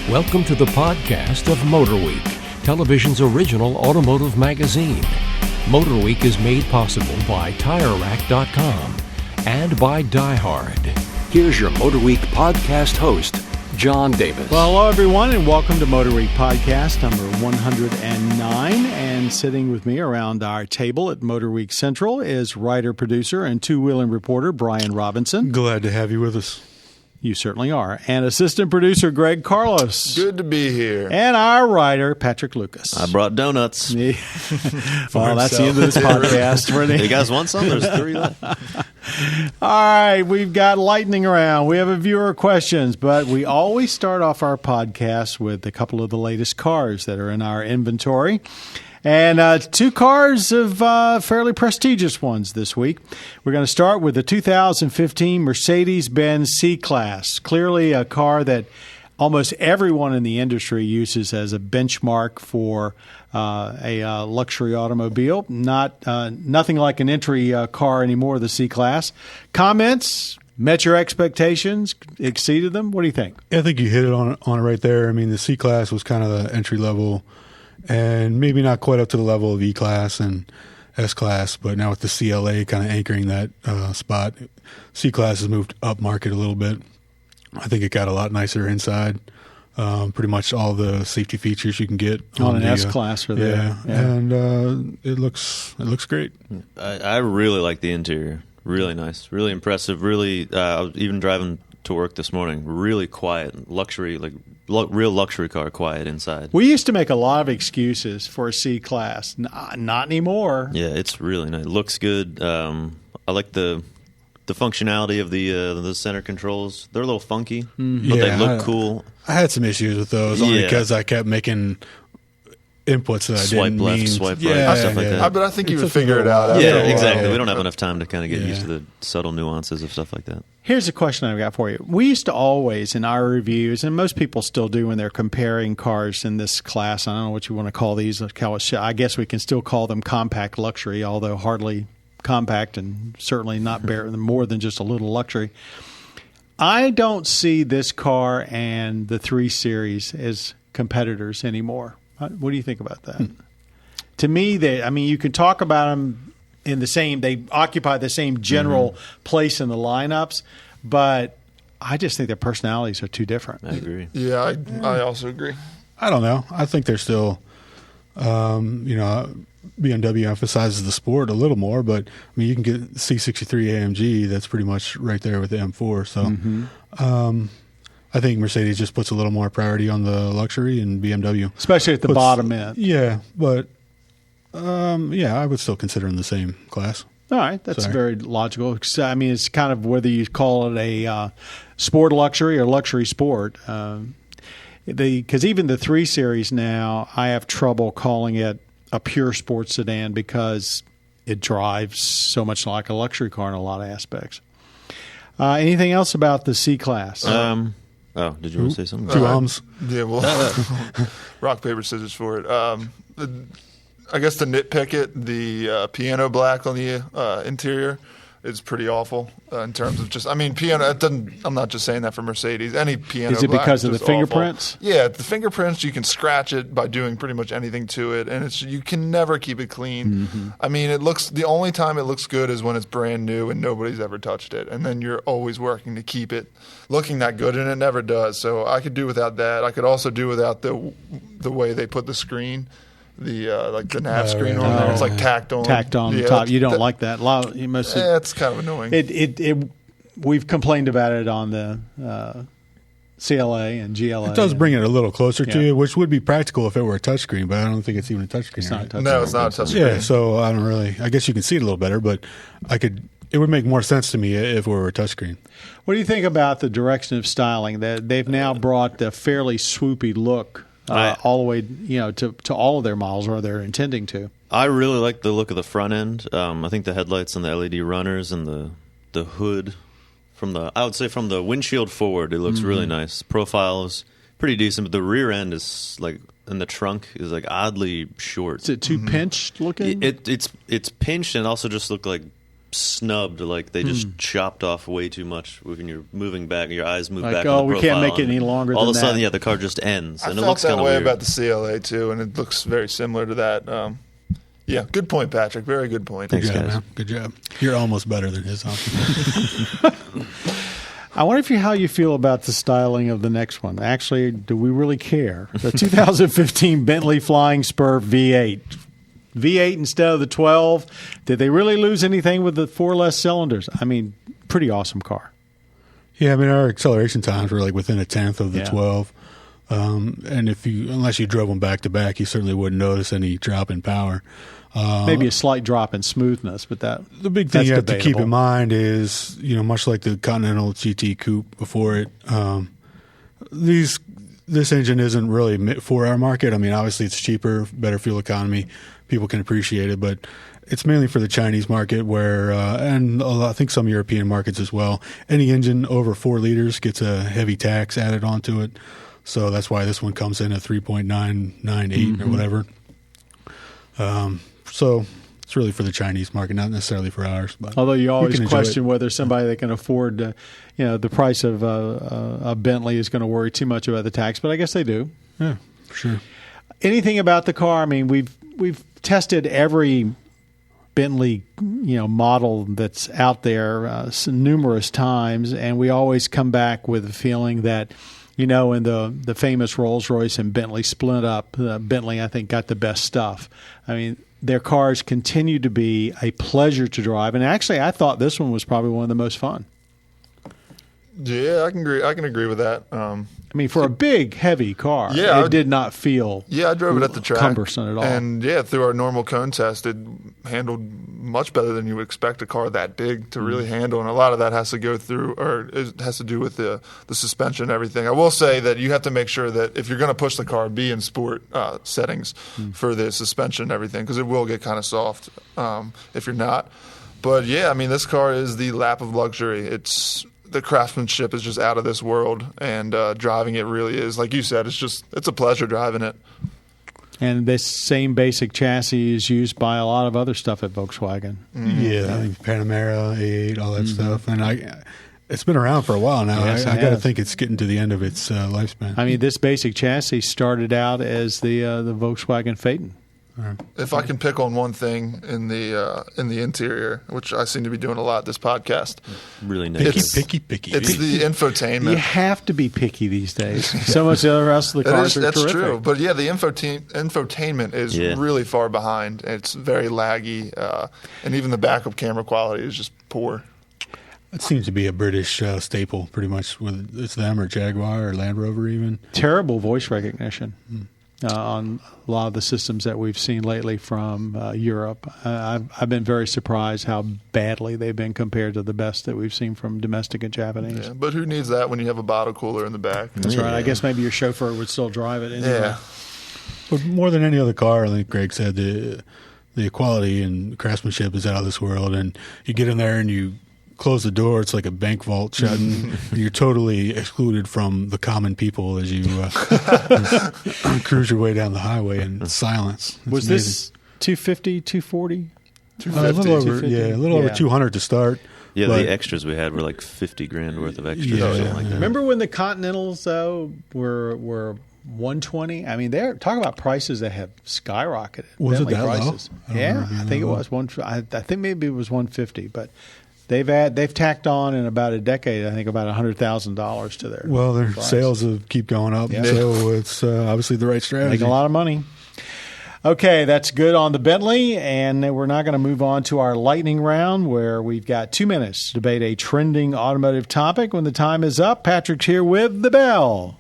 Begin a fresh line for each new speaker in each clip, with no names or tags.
Welcome to the podcast of MotorWeek, television's original automotive magazine. MotorWeek is made possible by TireRack.com and by Die Hard. Here's your MotorWeek podcast host, John Davis.
Well, hello, everyone, and welcome to MotorWeek Podcast number 109. And sitting with me around our table at MotorWeek Central is writer, producer, and two-wheeling reporter Brian Robinson.
Glad to have you with us.
You certainly are. And assistant producer Greg Carlos.
Good to be here.
And our writer, Patrick Lucas.
I brought donuts.
Well, that's the end of this podcast.
You guys want some? There's 3 left.
All right, we've got lightning round. We have a viewer questions, but we always start off our podcast with a couple of the latest cars that are in our inventory. And 2 cars of fairly prestigious ones this week. We're going to start with the 2015 Mercedes-Benz C-Class. Clearly a car that almost everyone in the industry uses as a benchmark for a luxury automobile. Nothing like an entry car anymore, the C-Class. Comments? Met your expectations? Exceeded them? What do you think?
I think you hit it on it right there. I mean, the C-Class was kind of the entry level and maybe not quite up to the level of E-Class and S-Class, but now with the CLA kind of anchoring that spot, C-Class has moved up market a little bit. I think it got a lot nicer inside. Pretty much all the safety features you can get
on an S-Class for
yeah. And it looks great.
I really like the interior. Really nice, really impressive. Really, I was even driving to work this morning. Really quiet, luxury, like real luxury car, quiet inside.
We used to make a lot of excuses for a C-Class. Not anymore.
Yeah, it's really nice. It looks good. I like the functionality of the center controls. They're a little funky, but they look cool.
I had some issues with those only because I kept making inputs that I didn't mean.
Swipe right, stuff like that.
But I think you would figure it out.
Yeah, exactly. We don't have enough time to kind of get used to the subtle nuances of stuff like that.
Here's a question I've got for you. We used to always, in our reviews, and most people still do when they're comparing cars in this class, I don't know what you want to call these. I guess we can still call them compact luxury, although hardly compact and certainly not more than just a little luxury. I don't see this car and the 3 Series as competitors anymore. What do you think about that? To me, you can talk about them in the same. They occupy the same general place in the lineups, but I just think their personalities are too different.
I agree.
Yeah, I also agree.
I don't know. I think they're still, BMW emphasizes the sport a little more, but I mean, you can get C63 AMG. That's pretty much right there with the M4. So, I think Mercedes just puts a little more priority on the luxury, and BMW,
especially at the bottom end.
Yeah, but I would still consider them the same class.
All right, that's very logical. I mean, it's kind of whether you call it a sport luxury or luxury sport. Because even the 3 Series now, I have trouble calling it a pure sports sedan because it drives so much like a luxury car in a lot of aspects. Anything else about the C-Class?
Did you want to say something?
2 arms.
Yeah, well, rock, paper, scissors for it. I guess to nitpick it, the piano black on the interior is pretty awful in terms of piano. I'm not just saying that for Mercedes. Any piano black
is it because of the fingerprints?
Awful. Yeah, the fingerprints, you can scratch it by doing pretty much anything to it, and you can never keep it clean. I mean, the only time it looks good is when it's brand new and nobody's ever touched it, and then you're always working to keep it looking that good, and it never does. So I could do without that. I could also do without the way they put the screen. The nav screen on there. It's like tacked on
the top. You don't like that.
It's kind of annoying.
We've complained about it on the CLA and GLA.
It does bring it a little closer to you, which would be practical if it were a touchscreen, but I don't think it's even a touchscreen.
It's not a touchscreen.
No, it's not a touchscreen.
Yeah, so I guess you can see it a little better, but it would make more sense to me if it were a touchscreen.
What do you think about the direction of styling? That they've now brought the fairly swoopy look all the way, to all of their models, or they're intending to.
I really like the look of the front end. I think the headlights and the LED runners and the hood from the windshield forward, it looks really nice. Profile is pretty decent, but the rear end is and the trunk is oddly short.
Is it too pinched looking?
It's pinched and also just look like snubbed, like they just chopped off way too much when you're moving back. Your eyes move back.
Oh,
in the
we can't
profile,
make it any longer
all
than
of a sudden,
that.
yeah, the car just ends,
I
and it
felt
looks
that
kind of
way
weird.
about the CLA too, and it looks very similar to that. Yeah, good point, Patrick. Very good point.
Thanks,
Good job,
guys.
man. Good job. You're almost better than his option.
I wonder how you feel about the styling of the next one. Actually, do we really care? The 2015 Bentley Flying Spur V8. V8 instead of the 12. Did they really lose anything with the 4 less cylinders? I mean, pretty awesome car.
Yeah, I mean, our acceleration times were like within a tenth of the
Yeah.
12. And unless you drove them back to back, you certainly wouldn't notice any drop in power.
Maybe a slight drop in smoothness, but
The big thing
that's
you have to keep
debatable.
in mind is, much like the Continental GT Coupe before it, this engine isn't really for our market. I mean, obviously it's cheaper, better fuel economy. People can appreciate it, but it's mainly for the Chinese market where, and I think some European markets as well. Any engine over 4 liters gets a heavy tax added onto it. So that's why this one comes in at 3.998 or whatever. So it's really for the Chinese market, not necessarily for ours. But
Although you always
can enjoy
question
it.
whether somebody that can afford, the price of a Bentley is going to worry too much about the tax, but I guess they do.
Yeah, for sure.
Anything about the car? I mean, we've tested every Bentley, model that's out there numerous times, and we always come back with a feeling that, in the famous Rolls-Royce and Bentley split up, Bentley, I think, got the best stuff. I mean, their cars continue to be a pleasure to drive, and actually, I thought this one was probably one of the most fun.
Yeah, I can agree with that.
I mean, for a big, heavy car,
Yeah,
it did not feel
Yeah, I drove it at the track.
cumbersome at all.
And yeah, through our normal cone test, it handled much better than you would expect a car that big to really handle. And a lot of that has to go through, or it has to do with the suspension and everything. I will say that you have to make sure that if you're going to push the car, be in sport settings for the suspension and everything, because it will get kind of soft if you're not. But yeah, I mean, this car is the lap of luxury. The craftsmanship is just out of this world, and driving it really is, like you said, it's a pleasure driving it.
And this same basic chassis is used by a lot of other stuff at Volkswagen.
Yeah, I think Panamera, A8, all that stuff. And it's been around for a while now.
Yes, it
I got to
has.
think it's getting to the end of its lifespan.
I mean, this basic chassis started out as the Volkswagen Phaeton.
If I can pick on one thing in the interior, which I seem to be doing a lot this podcast,
Really
picky,
negative.
picky.
it's the infotainment.
You have to be picky these days. So much of the rest of the cars are
That's
terrific.
true. But yeah, the infotainment is really far behind. It's very laggy, and even the backup camera quality is just poor.
It seems to be a British staple, pretty much. Whether it's them or Jaguar or Land Rover, even.
Terrible voice recognition on a lot of the systems that we've seen lately from Europe. I've been very surprised how badly they've been compared to the best that we've seen from domestic and Japanese.
Yeah, but who needs that when you have a bottle cooler in the back?
That's right. I guess maybe your chauffeur would still drive it anyway.
Yeah.
But more than any other car, I think Greg said the quality and craftsmanship is out of this world. And you get in there and you close the door, it's like a bank vault shutting. And you're totally excluded from the common people as you cruise your way down the highway in silence. It's
Was
amazing.
this 250, 240?
A little over,
250?
a little over 200 to start.
Yeah,
but-
the extras we had were like $50,000 worth of extras
Yeah,
or something like that.
Remember when the Continentals, though, were 120? I mean, they're talking about prices that have skyrocketed.
Was it
Bentley
that low?
prices.
I don't
Yeah,
remember being
I think
that
it
low.
was I think maybe it was 150, but they've tacked on in about a decade, I think, about $100,000 to their
Well, their
price.
sales keep going up,
Yeah.
so it's obviously the right strategy.
Making a lot of money. Okay, that's good on the Bentley, and we're now going to move on to our lightning round where we've got 2 minutes to debate a trending automotive topic. When the time is up, Patrick's here with the bell.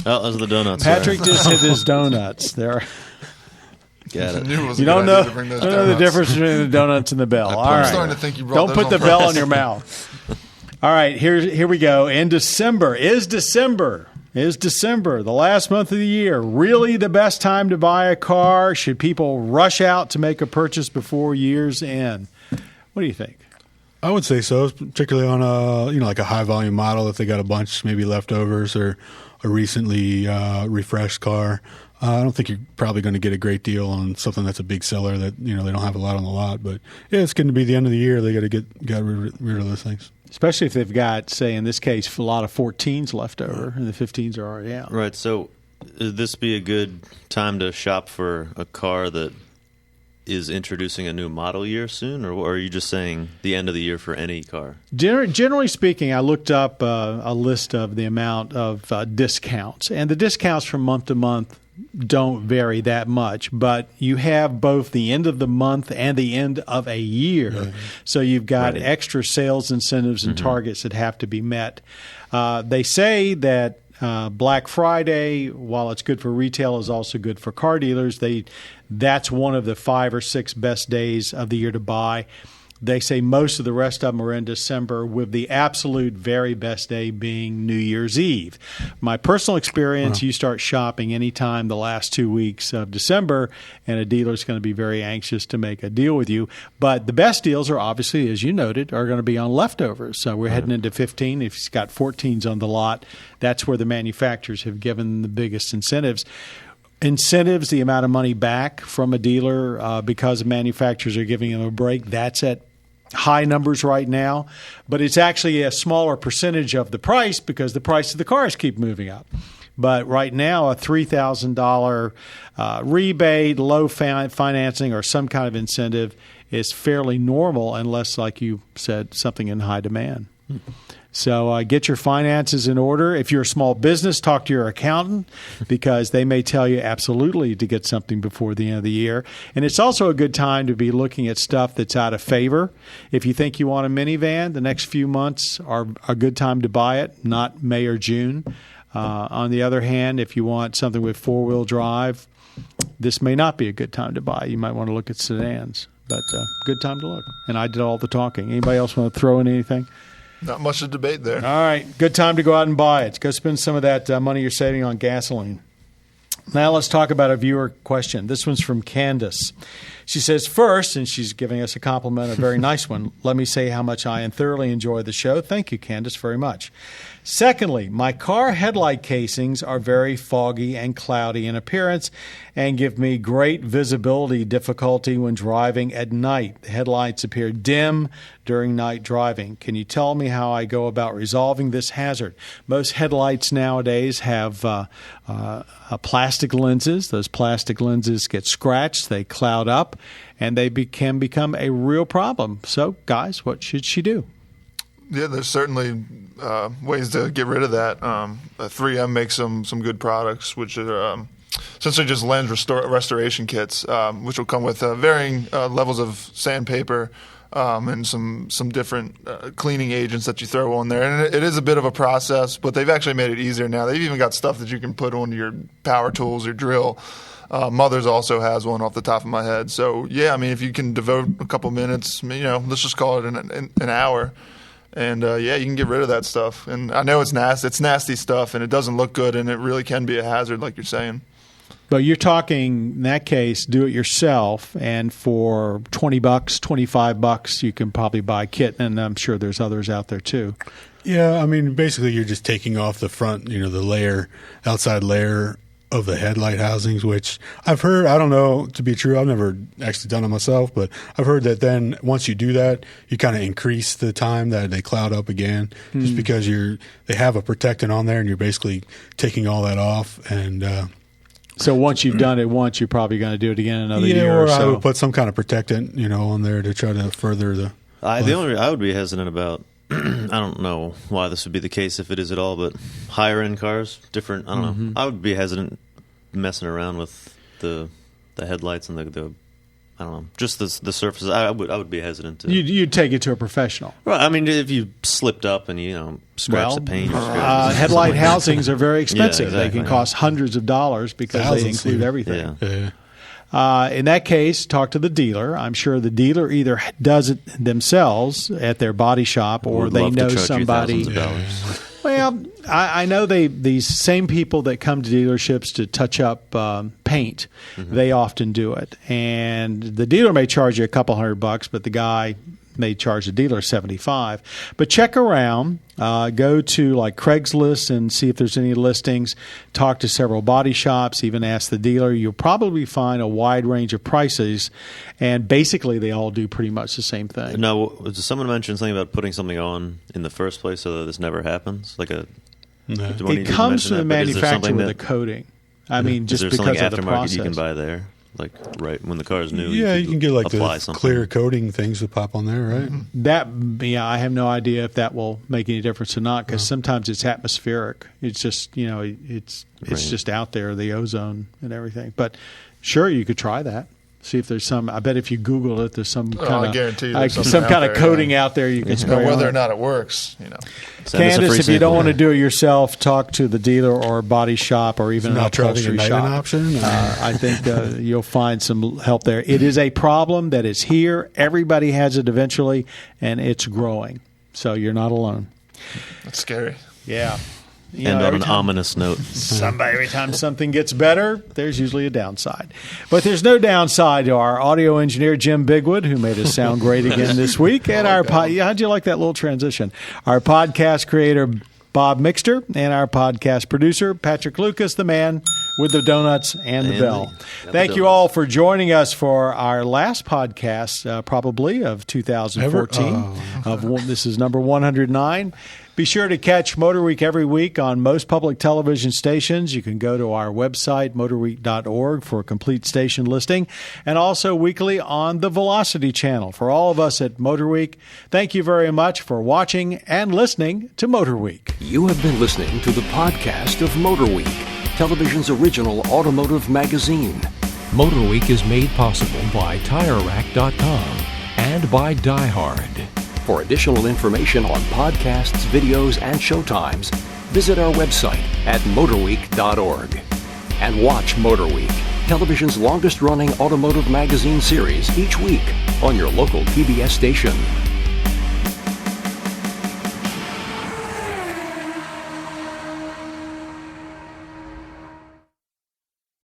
Oh, those are the donuts.
Patrick just hit his donuts. There,
Got
I
it.
knew it was a
you
good
don't
idea
know,
to bring those
don't know the
donuts.
difference between the donuts and the bell. All
I'm
right,
starting to think you brought
don't
those
put
on
the bell
purpose.
in your mouth. All right, here we go. In December is December. The last month of the year really the best time to buy a car? Should people rush out to make a purchase before year's end? What do you think?
I would say so, particularly on like a high volume model if they got a bunch maybe leftovers or a recently refreshed car. I don't think you're probably going to get a great deal on something that's a big seller that they don't have a lot on the lot. But yeah, it's going to be the end of the year. They got to get rid of those things.
Especially if they've got, say, in this case, a lot of 14s left over, and the 15s are already out.
Right. So, would this be a good time to shop for a car that is introducing a new model year soon, or are you just saying the end of the year for any car?
Generally speaking, I looked up a list of the amount of discounts, and the discounts from month to month don't vary that much, but you have both the end of the month and the end of a year. Mm-hmm. So you've got extra sales incentives and targets that have to be met. They say that Black Friday, while it's good for retail, is also good for car dealers. That's one of the 5 or 6 best days of the year to buy. They say most of the rest of them are in December, with the absolute very best day being New Year's Eve. My personal experience, you start shopping anytime the last 2 weeks of December, and a dealer's going to be very anxious to make a deal with you. But the best deals are obviously, as you noted, are going to be on leftovers. So we're heading into 15. If he's got 14s on the lot, that's where the manufacturers have given the biggest incentives. Incentives, the amount of money back from a dealer because manufacturers are giving them a break, that's at high numbers right now, but it's actually a smaller percentage of the price because the price of the cars keep moving up. But right now, a $3,000 rebate, low financing, or some kind of incentive is fairly normal unless, like you said, something in high demand. So get your finances in order. If you're a small business, talk to your accountant because they may tell you absolutely to get something before the end of the year. And it's also a good time to be looking at stuff that's out of favor. If you think you want a minivan, the next few months are a good time to buy it, not May or June. On the other hand, if you want something with four-wheel drive, this may not be a good time to buy. You might want to look at sedans, but good time to look. And I did all the talking. Anybody else want to throw in anything?
Not much to debate there.
All right. Good time to go out and buy it. Go spend some of that money you're saving on gasoline. Now let's talk about a viewer question. This one's from Candace. She says, first, and she's giving us a compliment, a very nice one, let me say how much I thoroughly enjoy the show. Thank you, Candace, very much. Secondly, my car headlight casings are very foggy and cloudy in appearance and give me great visibility difficulty when driving at night. The headlights appear dim during night driving. Can you tell me how I go about resolving this hazard? Most headlights nowadays have plastic lenses. Those plastic lenses get scratched, they cloud up, and they can become a real problem. So, guys, what should she do?
Yeah, there's certainly ways to get rid of that. 3M makes some good products, which are essentially just lens restoration kits, which will come with varying levels of sandpaper and some different cleaning agents that you throw on there. And it is a bit of a process, but they've actually made it easier now. They've even got stuff that you can put on your power tools, your drill. Mother's also has one off the top of my head. So, yeah, I mean, if you can devote a couple minutes, let's just call it an hour. And, you can get rid of that stuff. And I know it's nasty stuff, and it doesn't look good, and it really can be a hazard, like you're saying.
But you're talking, in that case, do it yourself, and for $20, $25, you can probably buy a kit, and I'm sure there's others out there too.
Yeah, I mean, basically you're just taking off the front, the outside layer of the headlight housings, which I've heard, I don't know to be true, I've never actually done it myself, but I've heard that then once you do that, you kind of increase the time that they cloud up again, just because they have a protectant on there and you're basically taking all that off. And
so once you've done it once, you're probably going to do it again another year or so.
I would put some kind of protectant, on there to try to further the
The only I would be hesitant about, I don't know why this would be the case if it is at all, but higher end cars, different. I don't know. I would be hesitant messing around with the headlights and the I don't know, just the surfaces. I would be hesitant to.
You'd take it to a professional.
Well, I mean, if you slipped up and scratched the paint.
Headlight housings are very expensive.
Yeah, exactly.
They can cost hundreds of dollars because they include everything.
Yeah.
In that case, talk to the dealer. I'm sure the dealer either does it themselves at their body shop or they know somebody. Well, I know these same people that come to dealerships to touch up paint, they often do it. And the dealer may charge you a couple $100, but the guy may charge the dealer $75. But check around. Go to like Craigslist and see if there's any listings. Talk to several body shops. Even ask the dealer. You'll probably find a wide range of prices, and basically they all do pretty much the same thing.
Now, did someone mention something about putting something on in the first place so that this never happens? Like a
it comes from the manufacturer with a coating. I mean, just
is there
because of
something
the
aftermarket
process.
You can buy there, like right when the car is new.
Yeah, you can get like the
something.
clear coating things that pop on there, right?
I have no idea if that will make any difference or not, because sometimes it's atmospheric. It's just, it's just out there, the ozone and everything. But sure, you could try that. See if there's some. I bet if you Google it, there's some kind
I guarantee you
of
there's
some kind
out
of
there,
coating out there you can spray
whether
on.
or not it works,
Send us a
Candace,
free
if you don't
sample.
want to do it yourself, talk to the dealer or body shop or even an
Not driving
upholstery
at night
shop.
an option?
I think you'll find some help there. It is a problem that is here. Everybody has it eventually, and it's growing. So you're not alone.
That's scary.
Yeah.
And on an ominous note.
Every time something gets better, there's usually a downside. But there's no downside to our audio engineer, Jim Bigwood, who made us sound great again this week. And how'd you like that little transition? Our podcast creator, Bob Mixter, and our podcast producer, Patrick Lucas, the man with the donuts and the bell. Thank you all for joining us for our last podcast, probably of 2014. This is number 109. Be sure to catch MotorWeek every week on most public television stations. You can go to our website, motorweek.org, for a complete station listing, and also weekly on the Velocity channel. For all of us at MotorWeek, thank you very much for watching and listening to MotorWeek.
You have been listening to the podcast of MotorWeek, television's original automotive magazine. MotorWeek is made possible by TireRack.com and by Die Hard. For additional information on podcasts, videos, and showtimes, visit our website at motorweek.org. And watch MotorWeek, television's longest-running automotive magazine series, each week on your local PBS station.